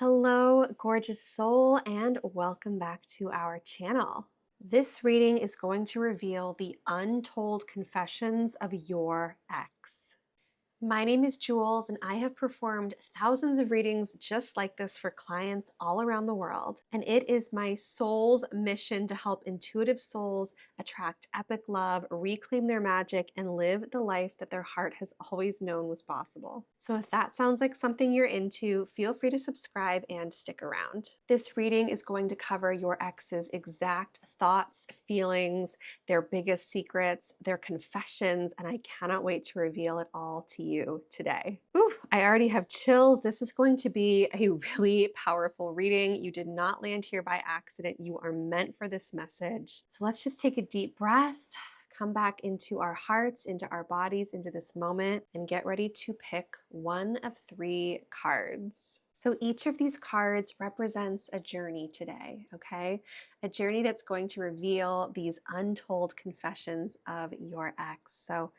Hello, gorgeous soul, and welcome back to our channel. This reading is going to reveal the untold confessions of your ex. My name is Jules, and I have performed thousands of readings just like this for clients all around the world. And it is my soul's mission to help intuitive souls attract epic love, reclaim their magic, and live the life that their heart has always known was possible. So if that sounds like something you're into, feel free to subscribe and stick around. This reading is going to cover your ex's exact thoughts, feelings, their biggest secrets, their confessions, and I cannot wait to reveal it all to you today. Ooh, I already have chills. This is going to be a really powerful reading. You did not land here by accident. You are meant for this message. So let's just take a deep breath, come back into our hearts, into our bodies, into this moment, and get ready to pick one of three cards. So each of these cards represents a journey today, okay? A journey that's going to reveal these untold confessions of your ex. So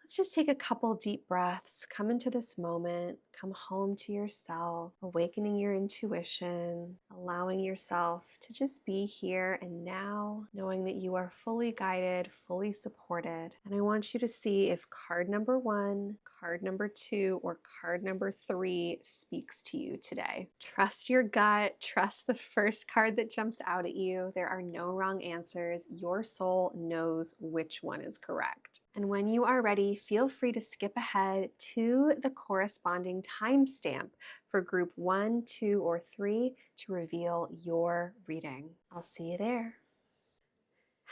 let's just take a couple deep breaths, come into this moment, come home to yourself, awakening your intuition, allowing yourself to just be here and now, knowing that you are fully guided, fully supported. And I want you to see if card number one, card number two, or card number three speaks to you today. Trust your gut, trust the first card that jumps out at you. There are no wrong answers. Your soul knows which one is correct. And when you are ready, feel free to skip ahead to the corresponding timestamp for group 1, 2, or 3 to reveal your reading. I'll see you there.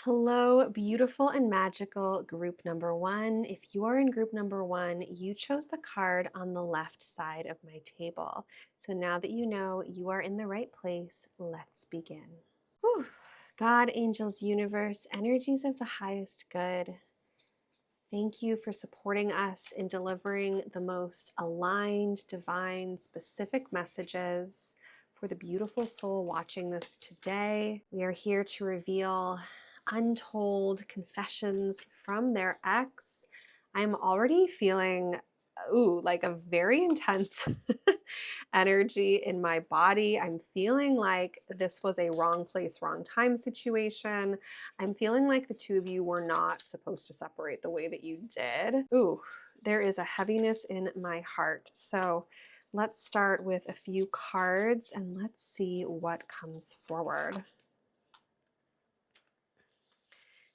Hello, beautiful and magical group number 1. If you are in group number 1, you chose the card on the left side of my table. So now that you know you are in the right place, let's begin. Whew. God, angels, universe, energies of the highest good. Thank you for supporting us in delivering the most aligned, divine, specific messages for the beautiful soul watching this today. We are here to reveal untold confessions from their ex. I'm already feeling, like a very intense energy in my body. I'm feeling like this was a wrong place, wrong time situation. I'm feeling like the two of you were not supposed to separate the way that you did. Ooh, there is a heaviness in my heart. So let's start with a few cards and let's see what comes forward.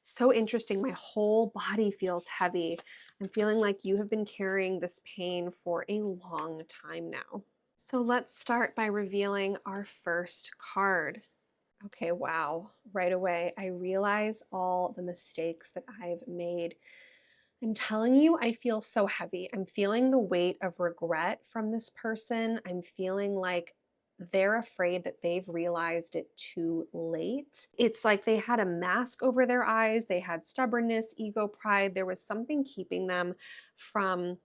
So interesting. My whole body feels heavy. I'm feeling like you have been carrying this pain for a long time now. So let's start by revealing our first card. Okay, wow. Right away, I realize all the mistakes that I've made. I'm telling you, I feel so heavy. I'm feeling the weight of regret from this person. I'm feeling like they're afraid that they've realized it too late. It's like they had a mask over their eyes. They had stubbornness, ego, pride. There was something keeping them from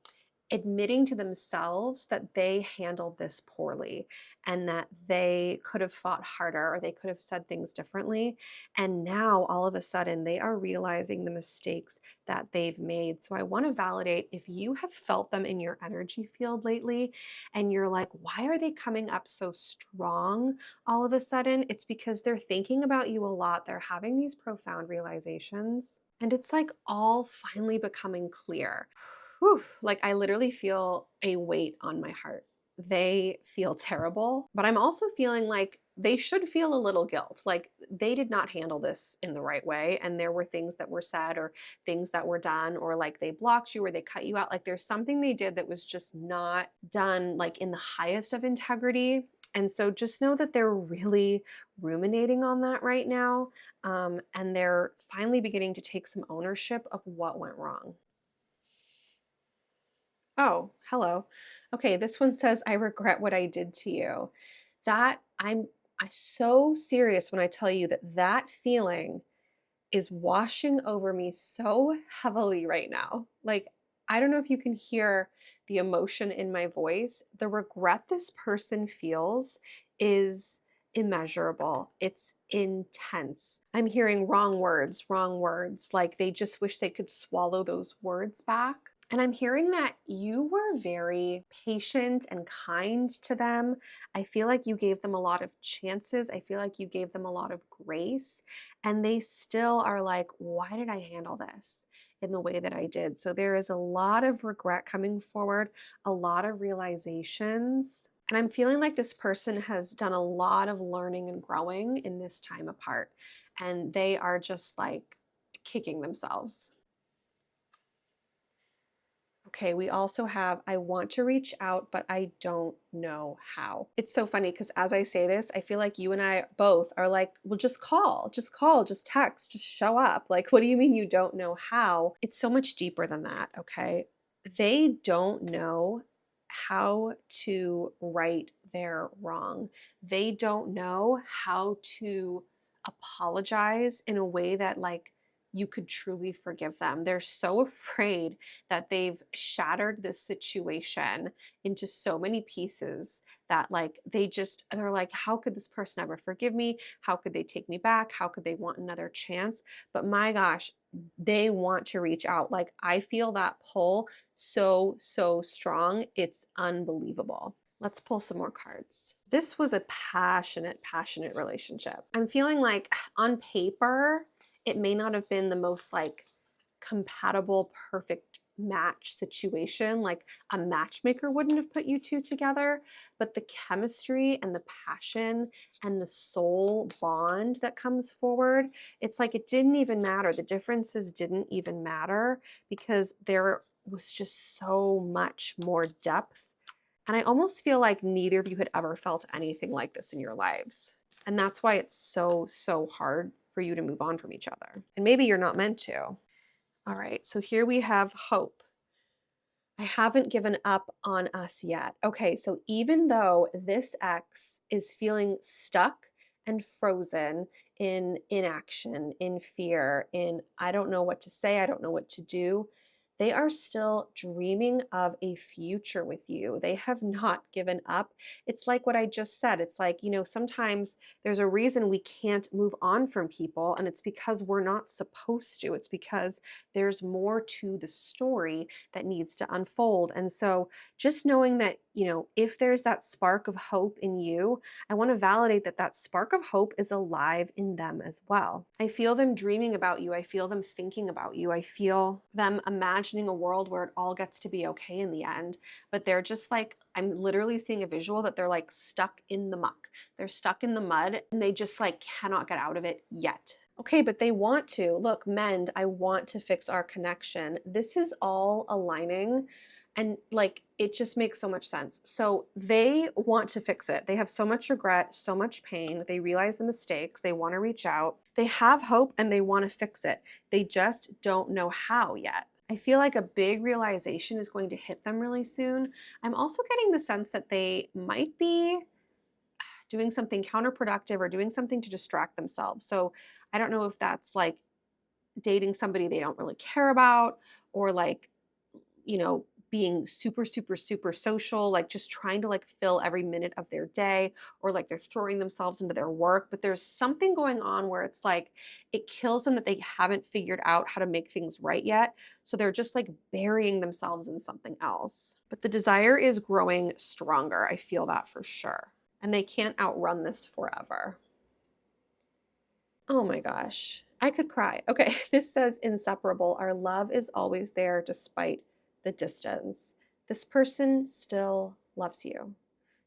admitting to themselves that they handled this poorly and that they could have fought harder or they could have said things differently. And now all of a sudden they are realizing the mistakes that they've made. So I want to validate if you have felt them in your energy field lately and you're like, why are they coming up so strong all of a sudden? It's because they're thinking about you a lot. They're having these profound realizations. And it's like all finally becoming clear. Whew, like I literally feel a weight on my heart. They feel terrible, but I'm also feeling like they should feel a little guilt. Like they did not handle this in the right way. And there were things that were said or things that were done, or like they blocked you or they cut you out. Like there's something they did that was just not done like in the highest of integrity. And so just know that they're really ruminating on that right now. And they're finally beginning to take some ownership of what went wrong. Oh, hello. Okay, this one says, I regret what I did to you. That I'm so serious when I tell you that that feeling is washing over me so heavily right now. Like, I don't know if you can hear the emotion in my voice. The regret this person feels is immeasurable. It's intense. I'm hearing wrong words, like they just wish they could swallow those words back. And I'm hearing that you were very patient and kind to them. I feel like you gave them a lot of chances. I feel like you gave them a lot of grace. And they still are like, why did I handle this in the way that I did? So there is a lot of regret coming forward, a lot of realizations. And I'm feeling like this person has done a lot of learning and growing in this time apart. And they are just like kicking themselves. Okay, we also have, I want to reach out, but I don't know how. It's so funny because as I say this, I feel like you and I both are like, well, just call, just text, just show up. Like, what do you mean you don't know how? It's so much deeper than that, okay? They don't know how to right their wrong. They don't know how to apologize in a way that, like, you could truly forgive them. They're so afraid that they've shattered this situation into so many pieces that, like, they're like, how could this person ever forgive me? How could they take me back? How could they want another chance? But my gosh, they want to reach out. Like, I feel that pull so strong. It's unbelievable. Let's pull some more cards. This was a passionate relationship. I'm feeling like on paper, it may not have been the most like compatible, perfect match situation. Like a matchmaker wouldn't have put you two together, but the chemistry and the passion and the soul bond that comes forward, it's like it didn't even matter. The differences didn't even matter because there was just so much more depth. And I almost feel like neither of you had ever felt anything like this in your lives. And that's why it's so hard for you to move on from each other. And maybe you're not meant to. All right, so here we have hope. I haven't given up on us yet. Okay, so even though this ex is feeling stuck and frozen in inaction, in fear, in I don't know what to say, I don't know what to do, they are still dreaming of a future with you. They have not given up. It's like what I just said. It's like, sometimes there's a reason we can't move on from people, and it's because we're not supposed to. It's because there's more to the story that needs to unfold. And so just knowing that, if there's that spark of hope in you, I want to validate that that spark of hope is alive in them as well. I feel them dreaming about you. I feel them thinking about you. I feel them imagining a world where it all gets to be okay in the end. But they're just like, I'm literally seeing a visual that they're like stuck in the muck. They're stuck in the mud and they just like cannot get out of it yet. Okay, but they want to. Look, mend, I want to fix our connection. This is all aligning and like it just makes so much sense. So they want to fix it. They have so much regret, so much pain. They realize the mistakes. They want to reach out. They have hope and they want to fix it. They just don't know how yet. I feel like a big realization is going to hit them really soon. I'm also getting the sense that they might be doing something counterproductive or doing something to distract themselves. So I don't know if that's like dating somebody they don't really care about or like, being super social, like just trying to like fill every minute of their day or like they're throwing themselves into their work. But there's something going on where it's like it kills them that they haven't figured out how to make things right yet. So they're just like burying themselves in something else. But the desire is growing stronger. I feel that for sure. And they can't outrun this forever. Oh my gosh, I could cry. Okay, this says inseparable. Our love is always there despite the distance. This person still loves you.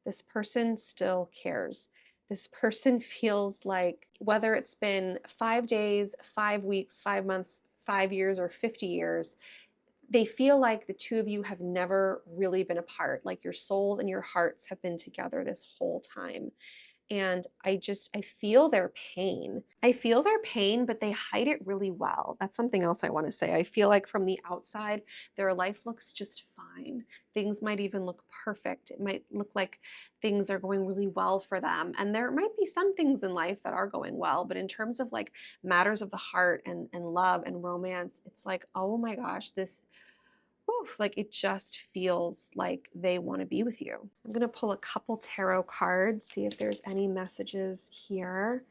This person still cares. This person feels like whether it's been 5 days, 5 weeks, 5 months, 5 years, or 50 years, they feel like the two of you have never really been apart. Like your souls and your hearts have been together this whole time. And I feel their pain. I feel their pain, but they hide it really well. That's something else I want to say. I feel like from the outside, their life looks just fine. Things might even look perfect. It might look like things are going really well for them. And there might be some things in life that are going well, but in terms of like matters of the heart and love and romance, it's like, oh my gosh, this like it just feels like they want to be with you. I'm going to pull a couple tarot cards, see if there's any messages here.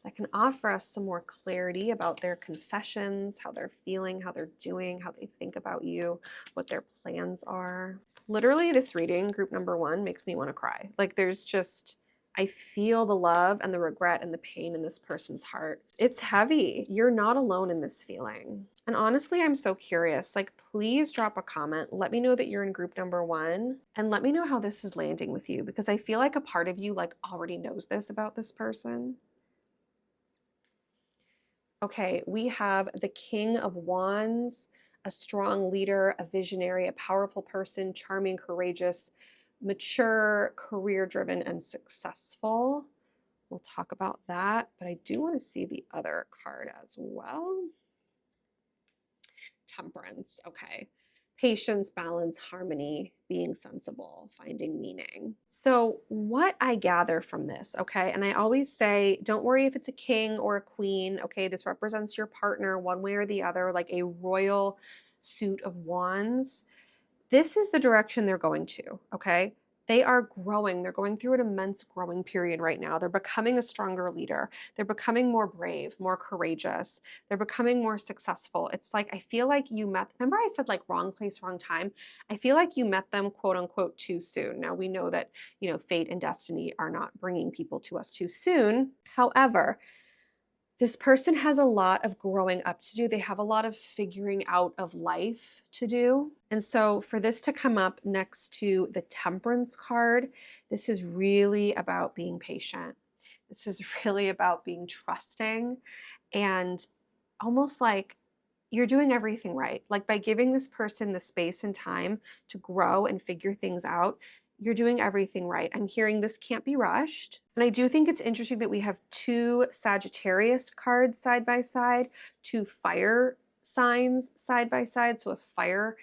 that can offer us some more clarity about their confessions, how they're feeling, how they're doing, how they think about you, what their plans are. Literally, this reading, group number 1, makes me want to cry. Like, there's just, I feel the love and the regret and the pain in this person's heart. It's heavy. You're not alone in this feeling. And honestly, I'm so curious. Like, please drop a comment. Let me know that you're in group number 1 and let me know how this is landing with you, because I feel like a part of you like already knows this about this person. Okay, we have the King of Wands, a strong leader, a visionary, a powerful person, charming, courageous, mature, career-driven, and successful. We'll talk about that, but I do want to see the other card as well. Temperance, okay. Patience, balance, harmony, being sensible, finding meaning. So what I gather from this, okay, and I always say, don't worry if it's a king or a queen, okay, this represents your partner one way or the other, like a royal suit of wands. This is the direction they're going to, okay? They are growing. They're going through an immense growing period right now. They're becoming a stronger leader. They're becoming more brave, more courageous. They're becoming more successful. It's like, I feel like you met, remember I said like wrong place, wrong time? I feel like you met them, quote unquote, too soon. Now we know that, fate and destiny are not bringing people to us too soon. However, this person has a lot of growing up to do. They have a lot of figuring out of life to do. And so for this to come up next to the Temperance card, this is really about being patient. This is really about being trusting and almost like you're doing everything right. Like by giving this person the space and time to grow and figure things out, you're doing everything right. I'm hearing this can't be rushed. And I do think it's interesting that we have 2 Sagittarius cards side by side, 2 fire signs side by side. So a fire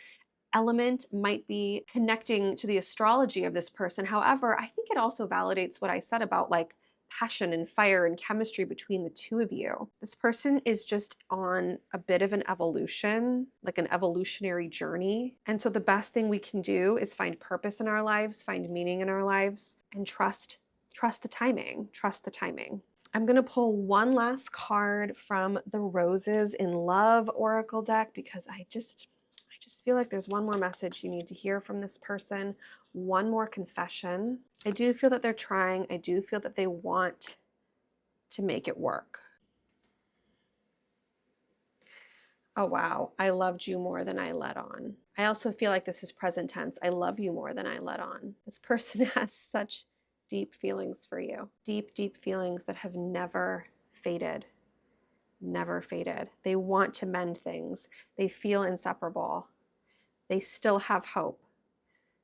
element might be connecting to the astrology of this person. However, I think it also validates what I said about like passion and fire and chemistry between the 2 of you. This person is just on a bit of an evolution, like an evolutionary journey. And so the best thing we can do is find purpose in our lives, find meaning in our lives, and trust the timing. Trust the timing. I'm going to pull one last card from the Roses in Love Oracle deck because I just feel like there's one more message you need to hear from this person, one more confession. I do feel that they're trying. I do feel that they want to make it work. Oh, wow. I loved you more than I let on. I also feel like this is present tense. I love you more than I let on. This person has such deep feelings for you. Deep, deep feelings that have never faded. Never faded. They want to mend things. They feel inseparable. They still have hope.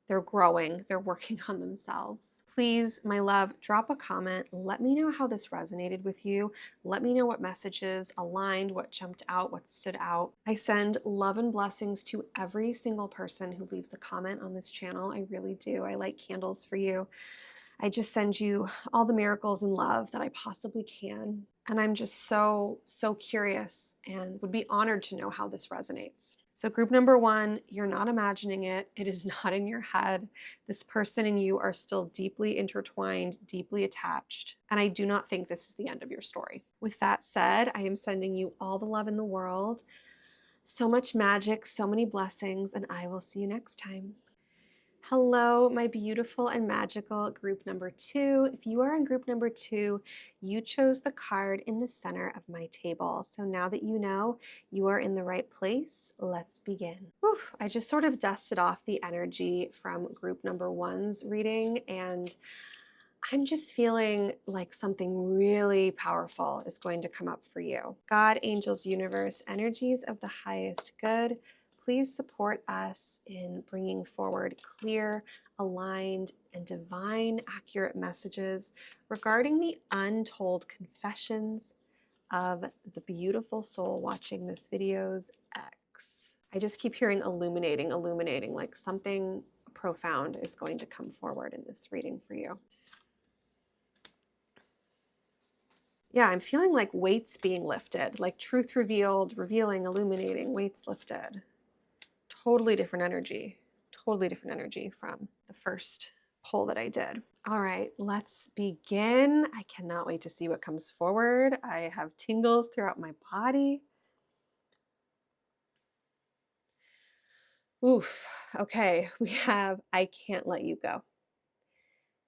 They're growing. They're working on themselves. Please, my love, drop a comment. Let me know how this resonated with you. Let me know what messages aligned, what jumped out, what stood out. I send love and blessings to every single person who leaves a comment on this channel. I really do. I light candles for you. I just send you all the miracles and love that I possibly can. And I'm just so, so curious and would be honored to know how this resonates. So group number 1, you're not imagining it. It is not in your head. This person and you are still deeply intertwined, deeply attached. And I do not think this is the end of your story. With that said, I am sending you all the love in the world, so much magic, so many blessings, and I will see you next time. Hello, my beautiful and magical group number 2. If you are in group number 2, you chose the card in the center of my table. So now that you know you are in the right place, let's begin. Whew, I just sort of dusted off the energy from group number 1's reading, and I'm just feeling like something really powerful is going to come up for you. God, angels, universe, energies of the highest good, please support us in bringing forward clear, aligned, and divine accurate messages regarding the untold confessions of the beautiful soul watching this video's ex. I just keep hearing illuminating, illuminating, like something profound is going to come forward in this reading for you. Yeah, I'm feeling like weights being lifted, like truth revealed, revealing, illuminating, weights lifted. Totally different energy from the first pull that I did. All right, let's begin. I cannot wait to see what comes forward. I have tingles throughout my body. Oof. Okay, we have I can't let you go.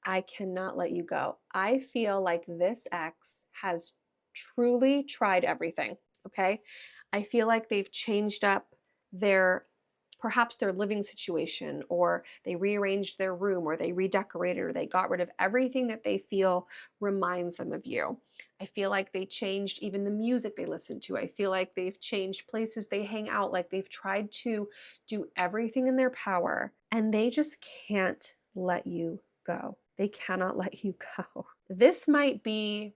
I cannot let you go. I feel like this ex has truly tried everything. Okay. I feel like they've changed up their perhaps their living situation, or they rearranged their room, or they redecorated, or they got rid of everything that they feel reminds them of you. I feel like they changed even the music they listen to. I feel like they've changed places they hang out. Like they've tried to do everything in their power, and they just can't let you go. They cannot let you go. This might be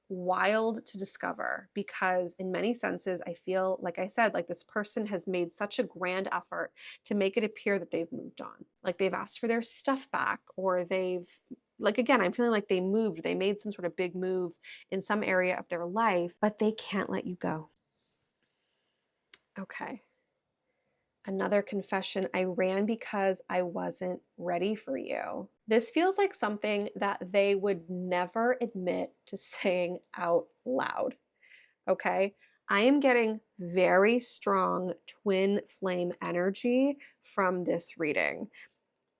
wild to discover because, in many senses, I feel, like I said, like this person has made such a grand effort to make it appear that they've moved on. Like they've asked for their stuff back, or they've, like, again, I'm feeling like they moved, they made some sort of big move in some area of their life, but they can't let you go. Okay. Another confession, I ran because I wasn't ready for you. This feels like something that they would never admit to saying out loud. Okay. I am getting very strong twin flame energy from this reading.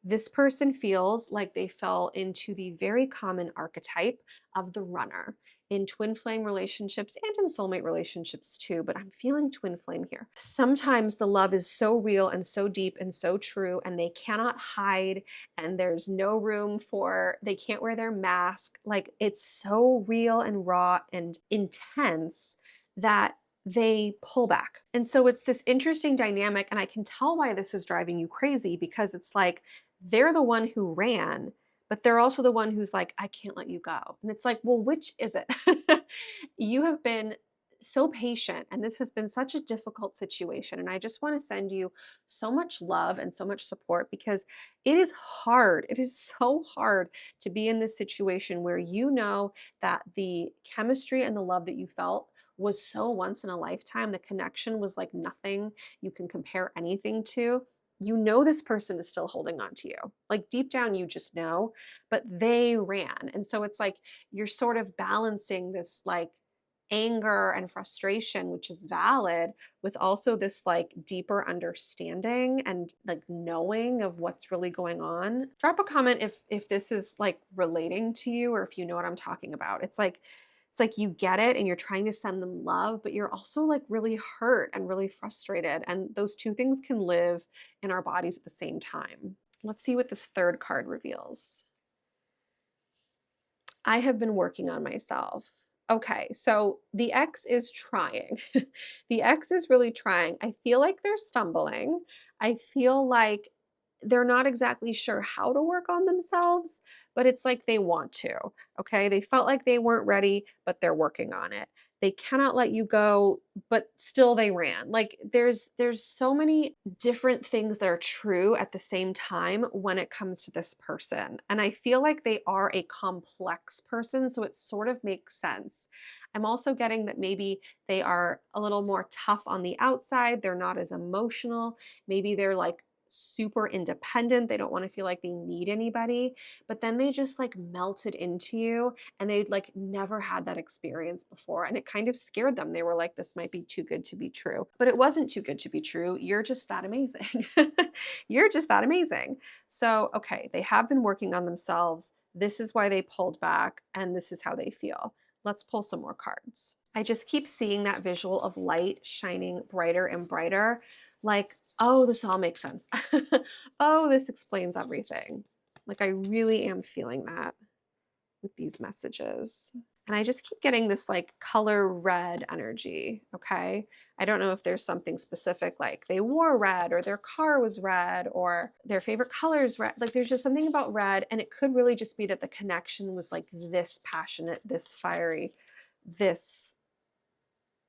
This person feels like they fell into the very common archetype of the runner in twin flame relationships and in soulmate relationships too, but I'm feeling twin flame here. Sometimes the love is so real and so deep and so true, and they cannot hide, and there's no room for, they can't wear their mask. Like it's so real and raw and intense that they pull back. And so it's this interesting dynamic, and I can tell why this is driving you crazy, because it's like, they're the one who ran, but they're also the one who's like, I can't let you go. And it's like, well, which is it? You have been so patient, and this has been such a difficult situation. And I just want to send you so much love and so much support, because it is hard. It is so hard to be in this situation where you know that the chemistry and the love that you felt was so once in a lifetime. The connection was like nothing you can compare anything to. You know this person is still holding on to you. Like deep down, you just know, but they ran. And so it's like you're sort of balancing this like anger and frustration, which is valid, with also this like deeper understanding and like knowing of what's really going on. Drop a comment if this is like relating to you, or if you know what I'm talking about. It's like you get it and you're trying to send them love, but you're also like really hurt and really frustrated. And those two things can live in our bodies at the same time. Let's see what this third card reveals. I have been working on myself. Okay, so the ex is trying. The ex is really trying. I feel like they're stumbling. I feel like they're not exactly sure how to work on themselves, but it's like they want to. Okay, they felt like they weren't ready, but they're working on it. They cannot let you go, but still they ran. Like there's so many different things that are true at the same time when it comes to this person. And I feel like they are a complex person, so it sort of makes sense. I'm also getting that maybe they are a little more tough on the outside, they're not as emotional, maybe they're like super independent, they don't want to feel like they need anybody, but then they just like melted into you, and they'd like never had that experience before, and it kind of scared them. They were like, this might be too good to be true, but it wasn't too good to be true. You're just that amazing. You're just that amazing. So okay, they have been working on themselves. This is why they pulled back, and this is how they feel. Let's pull some more cards. I just keep seeing that visual of light shining brighter and brighter, like, oh, this all makes sense. Oh, this explains everything. Like I really am feeling that with these messages. And I just keep getting this like color red energy. Okay. I don't know if there's something specific, like they wore red, or their car was red, or their favorite color is red. Like there's just something about red. And it could really just be that the connection was like this passionate, this fiery, this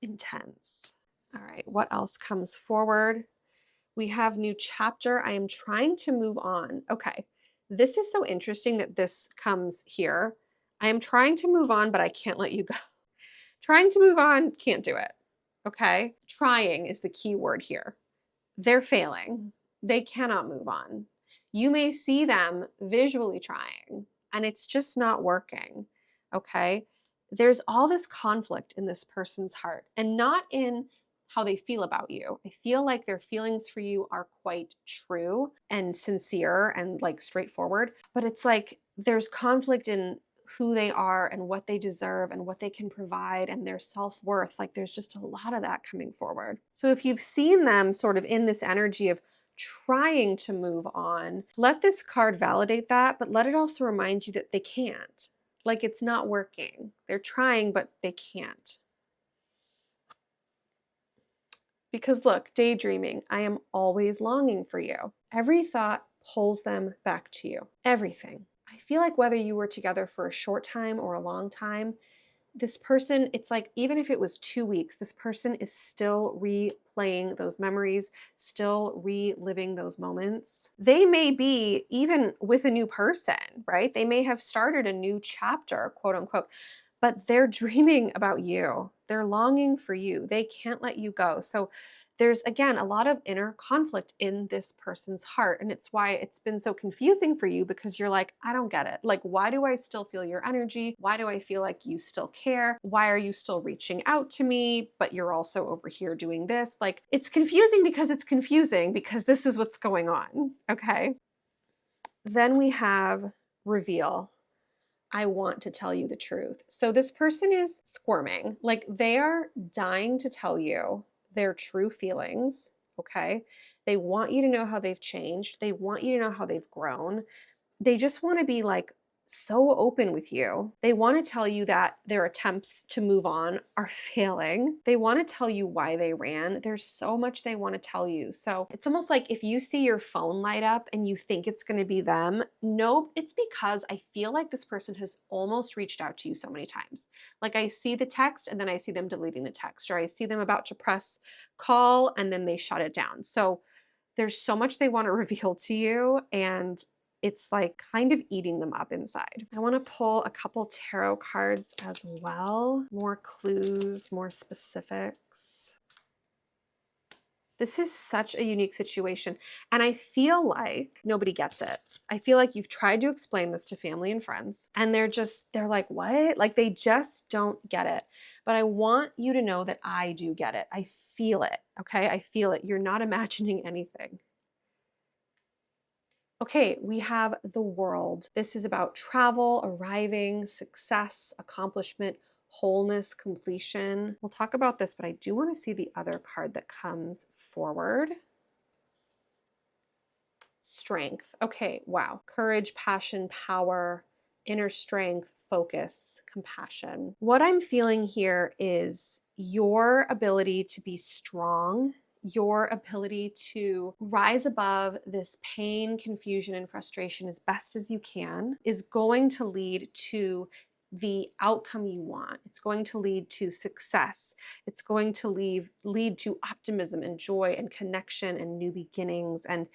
intense. All right. What else comes forward? We have new chapter. I am trying to move on. Okay. This is so interesting that this comes here. I am trying to move on, but I can't let you go. Trying to move on, can't do it. Okay. Trying is the key word here. They're failing. They cannot move on. You may see them visually trying and it's just not working. Okay. There's all this conflict in this person's heart and not in how they feel about you. I feel like their feelings for you are quite true and sincere and like straightforward, but it's like there's conflict in who they are and what they deserve and what they can provide and their self-worth. Like there's just a lot of that coming forward. So if you've seen them sort of in this energy of trying to move on, let this card validate that, but let it also remind you that they can't. Like it's not working. They're trying, but they can't. Because look, daydreaming, I am always longing for you. Every thought pulls them back to you. Everything. I feel like whether you were together for a short time or a long time, this person, it's like even if it was 2 weeks, this person is still replaying those memories, still reliving those moments. They may be even with a new person, right? They may have started a new chapter, quote unquote, but they're dreaming about you. They're longing for you. They can't let you go. So there's, again, a lot of inner conflict in this person's heart. And it's why it's been so confusing for you because you're like, I don't get it. Like, why do I still feel your energy? Why do I feel like you still care? Why are you still reaching out to me? But you're also over here doing this. Like, it's confusing because this is what's going on. Okay. Then we have reveal. I want to tell you the truth. So this person is squirming, like they are dying to tell you their true feelings, okay? They want you to know how they've changed. They want you to know how they've grown. They just want to be like so open with you. They want to tell you that their attempts to move on are failing. They want to tell you why they ran. There's so much they want to tell you. So it's almost like if you see your phone light up and you think it's going to be them, no, it's because I feel like this person has almost reached out to you so many times. Like I see the text and then I see them deleting the text, or I see them about to press call and then they shut it down. So there's so much they want to reveal to you, and it's like kind of eating them up inside. I want to pull a couple tarot cards as well. More clues, more specifics. This is such a unique situation. And I feel like nobody gets it. I feel like you've tried to explain this to family and friends and they're like, what? Like they just don't get it. But I want you to know that I do get it. I feel it. Okay. I feel it. You're not imagining anything. Okay, we have the World. This is about travel, arriving, success, accomplishment, wholeness, completion. We'll talk about this, but I do want to see the other card that comes forward. Strength. Okay, wow. Courage, passion, power, inner strength, focus, compassion. What I'm feeling here is your ability to be strong, your ability to rise above this pain, confusion, and frustration as best as you can is going to lead to the outcome you want. It's going to lead to success. It's going to lead to optimism and joy and connection and new beginnings and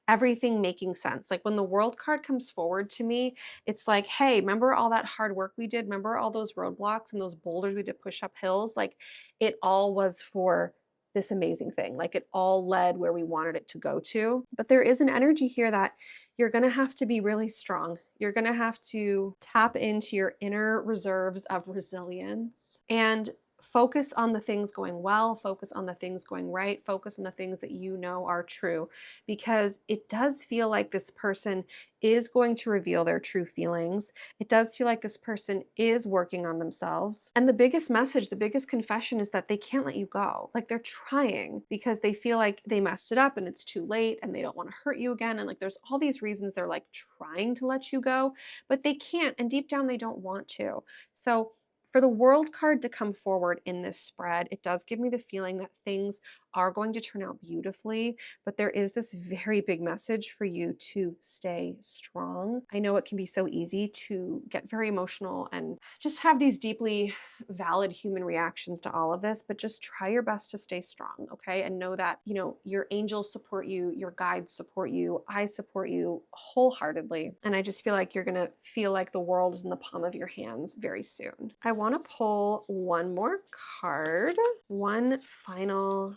everything making sense. Like when the World card comes forward to me, it's like, hey, remember all that hard work we did? Remember all those roadblocks and those boulders we did push up hills? Like it all was for this amazing thing. Like it all led where we wanted it to go to. But there is an energy here that you're going to have to be really strong. You're going to have to tap into your inner reserves of resilience and focus on the things going well, focus on the things going right, focus on the things that you know are true, because it does feel like this person is going to reveal their true feelings. It does feel like this person is working on themselves. And the biggest message, the biggest confession is that they can't let you go. Like they're trying because they feel like they messed it up and it's too late and they don't want to hurt you again. And like there's all these reasons they're like trying to let you go, but they can't. And deep down, they don't want to. So for the World card to come forward in this spread, it does give me the feeling that things are going to turn out beautifully, but there is this very big message for you to stay strong. I know it can be so easy to get very emotional and just have these deeply valid human reactions to all of this, but just try your best to stay strong, okay? And know that, you know, your angels support you, your guides support you, I support you wholeheartedly. And I just feel like you're gonna feel like the world is in the palm of your hands very soon. I wanna pull one more card, one final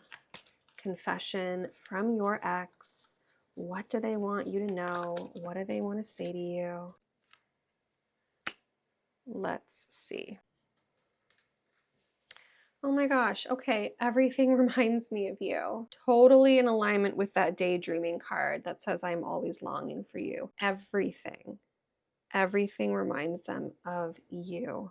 confession from your ex. What do they want you to know? What do they want to say to you? Let's see. Oh my gosh. Okay. Everything reminds me of you. Totally in alignment with that daydreaming card that says, I'm always longing for you. Everything reminds them of you.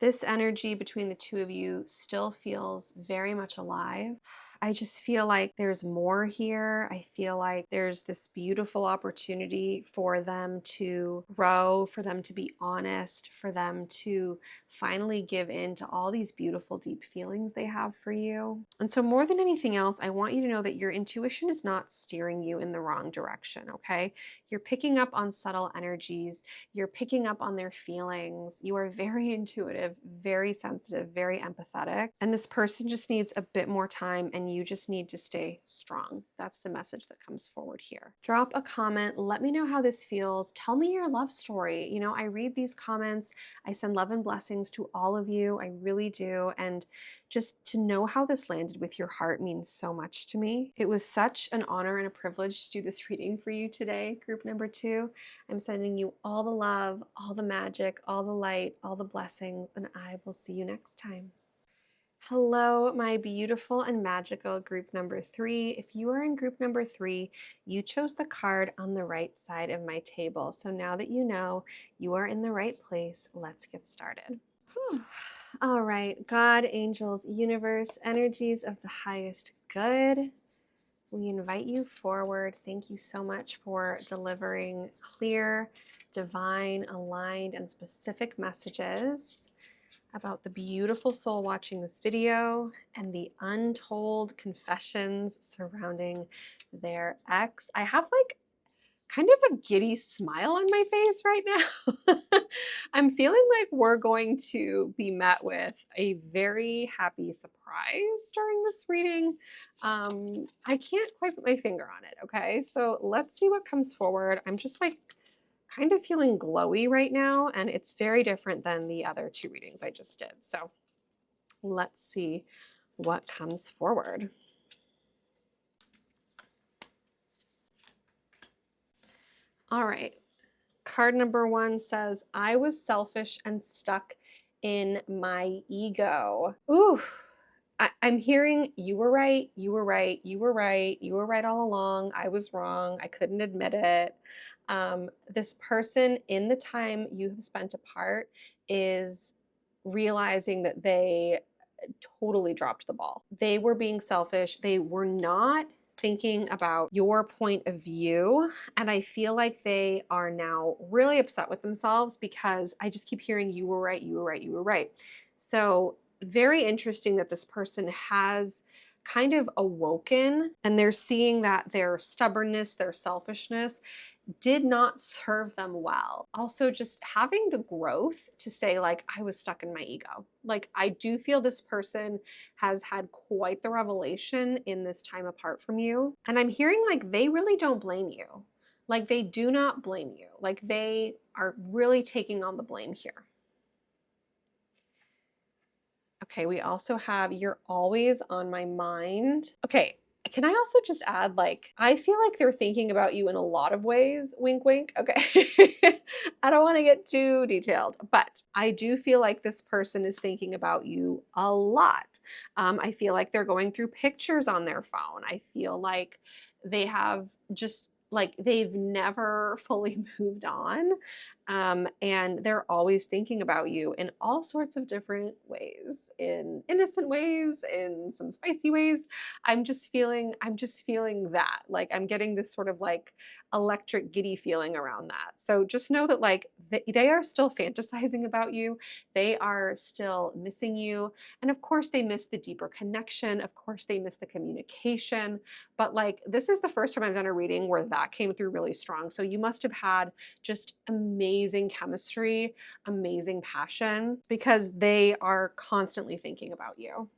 This energy between the two of you still feels very much alive. I just feel like there's more here. I feel like there's this beautiful opportunity for them to grow, for them to be honest, for them to finally give in to all these beautiful, deep feelings they have for you. And so, more than anything else, I want you to know that your intuition is not steering you in the wrong direction, okay? You're picking up on subtle energies, you're picking up on their feelings. You are very intuitive, very sensitive, very empathetic. And this person just needs a bit more time, and you just need to stay strong. That's the message that comes forward here. Drop a comment. Let me know how this feels. Tell me your love story. You know, I read these comments. I send love and blessings to all of you. I really do. And just to know how this landed with your heart means so much to me. It was such an honor and a privilege to do this reading for you today, group number 2. I'm sending you all the love, all the magic, all the light, all the blessings, and I will see you next time. Hello, my beautiful and magical group number 3. If you are in group number 3, you chose the card on the right side of my table. So now that you know you are in the right place, let's get started. Whew. All right, God, angels, universe, energies of the highest good. We invite you forward. Thank you so much for delivering clear, divine, aligned, and specific messages about the beautiful soul watching this video and the untold confessions surrounding their ex. I have like kind of a giddy smile on my face right now. I'm feeling like we're going to be met with a very happy surprise during this reading. I can't quite put my finger on it, okay? So let's see what comes forward. I'm just like kind of feeling glowy right now, and it's very different than the other 2 readings I just did. So let's see what comes forward. All right. Card number 1 says, I was selfish and stuck in my ego. Ooh, I'm hearing you were right, you were right, you were right, you were right all along. I was wrong. I couldn't admit it. This person, in the time you have spent apart, is realizing that they totally dropped the ball. They were being selfish. They were not thinking about your point of view. And I feel like they are now really upset with themselves because I just keep hearing you were right, you were right, you were right. So very interesting that this person has kind of awoken and they're seeing that their stubbornness, their selfishness did not serve them well. Also, just having the growth to say, like, I was stuck in my ego. Like, I do feel this person has had quite the revelation in this time apart from you. And I'm hearing like they really don't blame you. Like, they do not blame you. Like, they are really taking on the blame here. Okay, we also have you're always on my mind. Okay, can I also just add, like, I feel like they're thinking about you in a lot of ways, wink, wink. Okay. I don't want to get too detailed, but I do feel like this person is thinking about you a lot. I feel like they're going through pictures on their phone. I feel like they have just like they've never fully moved on. And they're always thinking about you in all sorts of different ways, in innocent ways, in some spicy ways. I'm just feeling that. Like I'm getting this sort of like electric giddy feeling around that. So just know that like they are still fantasizing about you. They are still missing you. And of course they miss the deeper connection. Of course they miss the communication. But like this is the first time I've done a reading where that came through really strong. So you must have had just amazing chemistry, amazing passion, because they are constantly thinking about you.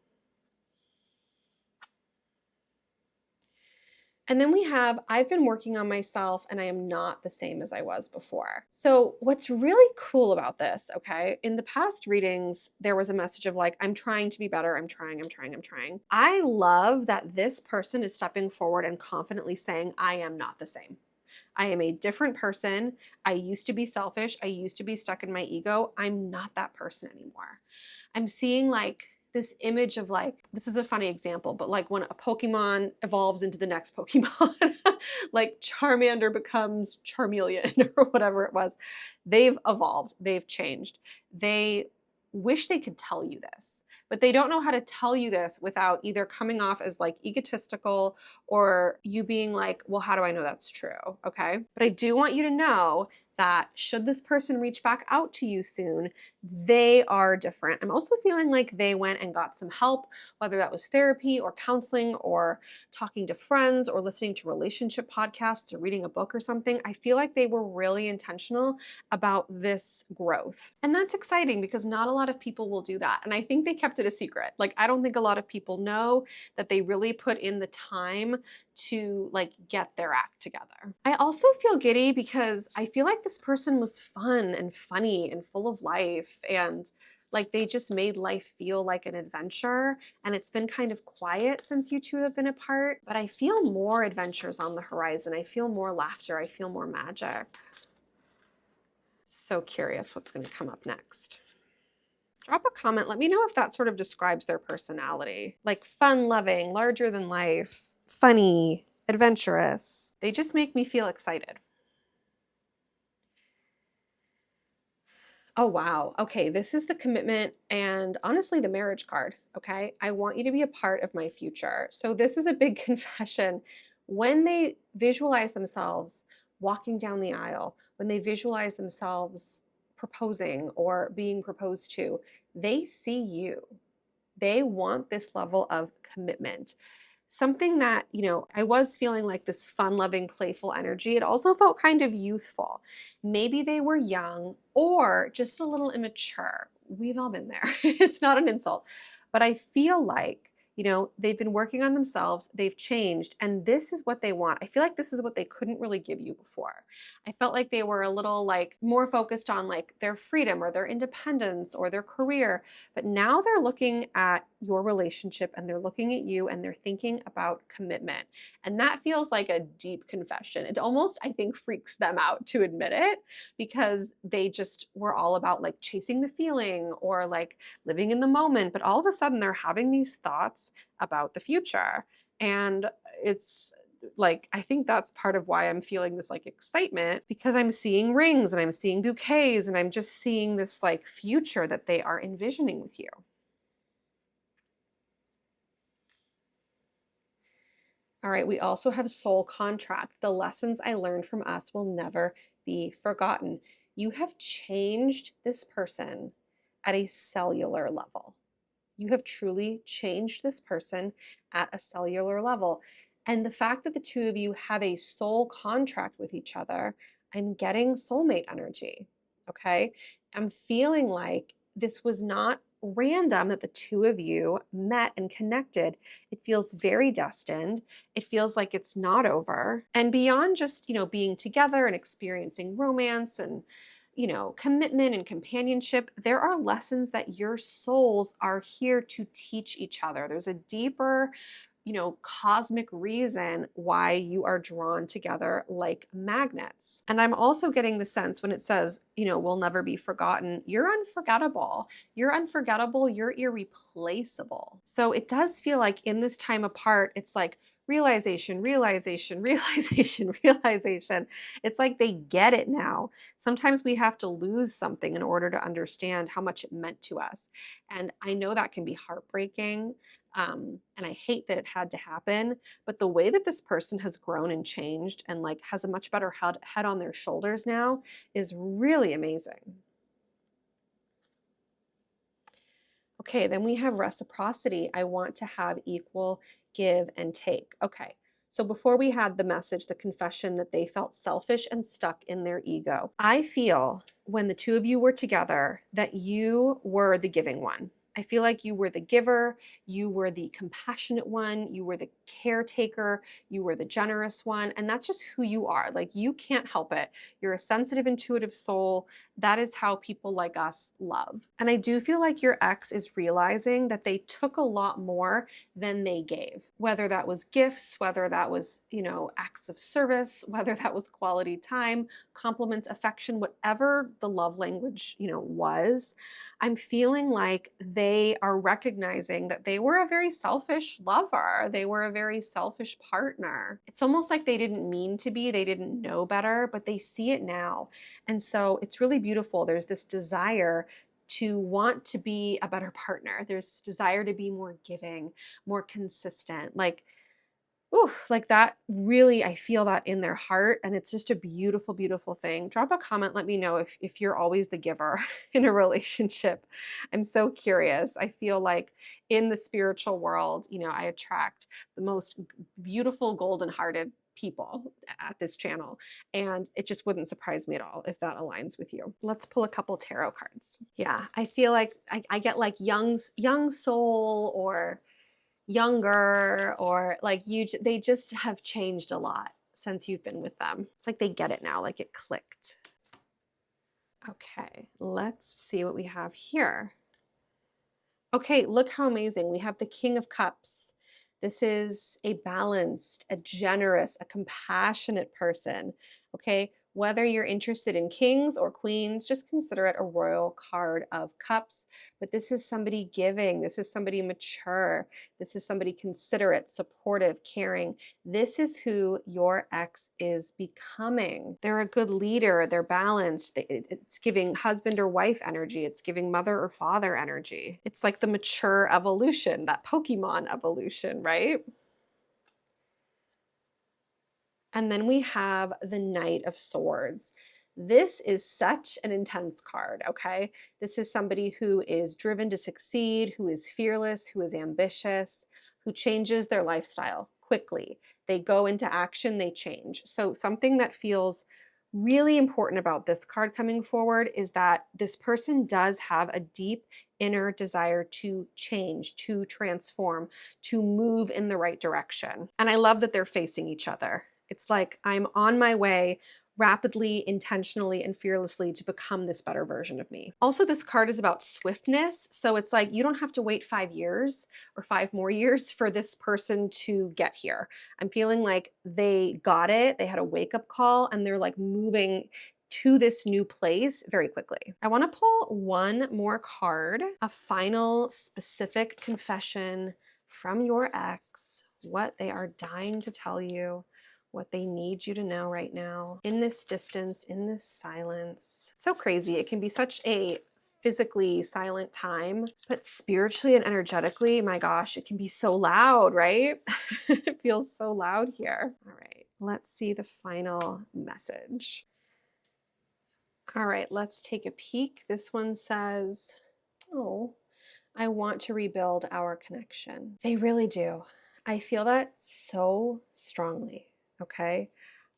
And then we have, I've been working on myself and I am not the same as I was before. So, what's really cool about this, okay, in the past readings, there was a message of like, I'm trying to be better. I'm trying, I'm trying, I'm trying. I love that this person is stepping forward and confidently saying, I am not the same. I am a different person. I used to be selfish. I used to be stuck in my ego. I'm not that person anymore. I'm seeing like this image of like, this is a funny example, but like when a Pokemon evolves into the next Pokemon, like Charmander becomes Charmeleon or whatever it was, they've evolved, they've changed. They wish they could tell you this, but they don't know how to tell you this without either coming off as like egotistical or you being like, well, how do I know that's true? Okay. But I do want you to know that should this person reach back out to you soon, they are different. I'm also feeling like they went and got some help, whether that was therapy or counseling or talking to friends or listening to relationship podcasts or reading a book or something. I feel like they were really intentional about this growth. And that's exciting because not a lot of people will do that. And I think they kept it a secret. Like, I don't think a lot of people know that they really put in the time to like get their act together. I also feel giddy because I feel like this person was fun and funny and full of life and like they just made life feel like an adventure. And it's been kind of quiet since you two have been apart, but I feel more adventures on the horizon. I feel more laughter. I feel more magic. So curious what's going to come up next. Drop a comment. Let me know if that sort of describes their personality. Like fun loving, larger than life, funny, adventurous. They just make me feel excited. Oh, wow. Okay, this is the commitment and honestly the marriage card. Okay, I want you to be a part of my future. So, this is a big confession. When they visualize themselves walking down the aisle, when they visualize themselves proposing or being proposed to, they see you. They want this level of commitment. Something that, I was feeling like this fun loving, playful energy. It also felt kind of youthful. Maybe they were young or just a little immature. We've all been there. It's not an insult. But I feel like, they've been working on themselves, they've changed, and this is what they want. I feel like this is what they couldn't really give you before. I felt like they were a little like more focused on like their freedom or their independence or their career, but now they're looking at your relationship and they're looking at you and they're thinking about commitment. And that feels like a deep confession. It almost, I think, freaks them out to admit it because they just were all about like chasing the feeling or like living in the moment. But all of a sudden they're having these thoughts about the future. And it's like, I think that's part of why I'm feeling this like excitement because I'm seeing rings and I'm seeing bouquets and I'm just seeing this like future that they are envisioning with you. All right, we also have soul contract. The lessons I learned from us will never be forgotten. You have changed this person at a cellular level. You have truly changed this person at a cellular level. And the fact that the two of you have a soul contract with each other, I'm getting soulmate energy. Okay. I'm feeling like this was not random that the two of you met and connected. It feels very destined. It feels like it's not over. And beyond just, being together and experiencing romance and commitment and companionship, there are lessons that your souls are here to teach each other. There's a deeper, cosmic reason why you are drawn together like magnets. And I'm also getting the sense when it says, will never be forgotten, you're unforgettable. You're unforgettable. You're irreplaceable. So it does feel like in this time apart, it's like, realization, realization, realization, realization. It's like they get it now. Sometimes we have to lose something in order to understand how much it meant to us. And I know that can be heartbreaking. And I hate that it had to happen. But the way that this person has grown and changed and like has a much better head on their shoulders now is really amazing. Okay, then we have reciprocity. I want to have equal give and take. Okay, so before we had the message, the confession that they felt selfish and stuck in their ego. I feel when the two of you were together that you were the giving one. I feel like you were the giver, you were the compassionate one, you were the caretaker, you were the generous one, and that's just who you are. Like, you can't help it. You're a sensitive, intuitive soul. That is how people like us love. And I do feel like your ex is realizing that they took a lot more than they gave, whether that was gifts, whether that was, acts of service, whether that was quality time, compliments, affection, whatever the love language, was. I'm feeling like they are recognizing that they were a very selfish lover. They were a very selfish partner. It's almost like they didn't mean to be, they didn't know better, but they see it now. And so it's really beautiful. There's this desire to want to be a better partner. There's this desire to be more giving, more consistent. Ooh, like that really, I feel that in their heart. And it's just a beautiful, beautiful thing. Drop a comment. Let me know if you're always the giver in a relationship. I'm so curious. I feel like in the spiritual world, I attract the most beautiful, golden hearted people at this channel. And it just wouldn't surprise me at all if that aligns with you. Let's pull a couple tarot cards. Yeah, I feel like I get like young soul, or younger, or like they just have changed a lot since you've been with them. It's like they get it now, like it clicked. Okay, let's see what we have here. Okay, look how amazing. We have the King of Cups. This is a balanced, a generous, a compassionate person. Okay, whether you're interested in kings or queens, just consider it a royal card of cups. But this is somebody giving. This is somebody mature. This is somebody considerate, supportive, caring. This is who your ex is becoming. They're a good leader. They're balanced. It's giving husband or wife energy. It's giving mother or father energy. It's like the mature evolution, that Pokemon evolution, right? And then we have the Knight of Swords. This is such an intense card, okay? This is somebody who is driven to succeed, who is fearless, who is ambitious, who changes their lifestyle quickly. They go into action, they change. So something that feels really important about this card coming forward is that this person does have a deep inner desire to change, to transform, to move in the right direction. And I love that they're facing each other. It's like, I'm on my way rapidly, intentionally, and fearlessly to become this better version of me. Also, this card is about swiftness. So it's like, you don't have to wait 5 years or 5 more years for this person to get here. I'm feeling like they got it. They had a wake-up call and they're like moving to this new place very quickly. I want to pull one more card, a final specific confession from your ex, what they are dying to tell you, what they need you to know right now in this distance, in this silence. It's so crazy. It can be such a physically silent time, but spiritually and energetically, my gosh, it can be so loud, right? It feels so loud here. All right, let's see the final message. All right, let's take a peek. This one says, oh, I want to rebuild our connection. They really do. I feel that so strongly. Okay.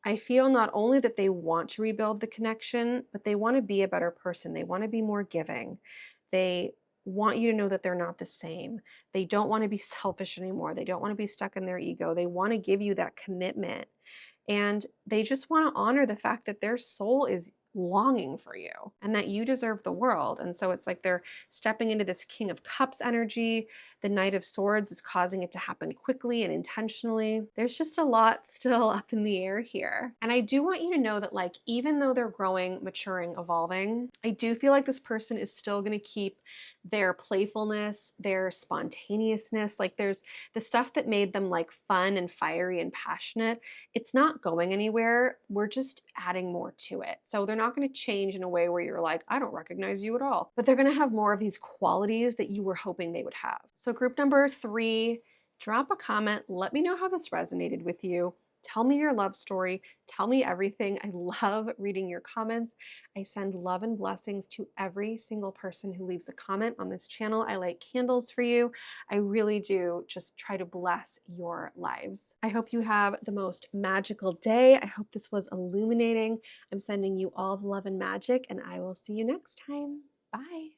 I feel not only that they want to rebuild the connection, but they want to be a better person. They want to be more giving. They want you to know that they're not the same. They don't want to be selfish anymore. They don't want to be stuck in their ego. They want to give you that commitment. And they just want to honor the fact that their soul is longing for you and that you deserve the world. And so it's like they're stepping into this King of Cups energy. The Knight of Swords is causing it to happen quickly and intentionally. There's just a lot still up in the air here. And I do want you to know that, like, even though they're growing, maturing, evolving, I do feel like this person is still going to keep their playfulness, their spontaneousness. Like, there's the stuff that made them like fun and fiery and passionate. It's not going anywhere. We're just adding more to it. So they're not going to change in a way where you're like, I don't recognize you at all. But they're going to have more of these qualities that you were hoping they would have. So group number 3, drop a comment. Let me know how this resonated with you. Tell me your love story. Tell me everything. I love reading your comments. I send love and blessings to every single person who leaves a comment on this channel. I light candles for you. I really do just try to bless your lives. I hope you have the most magical day. I hope this was illuminating. I'm sending you all the love and magic, and I will see you next time. Bye.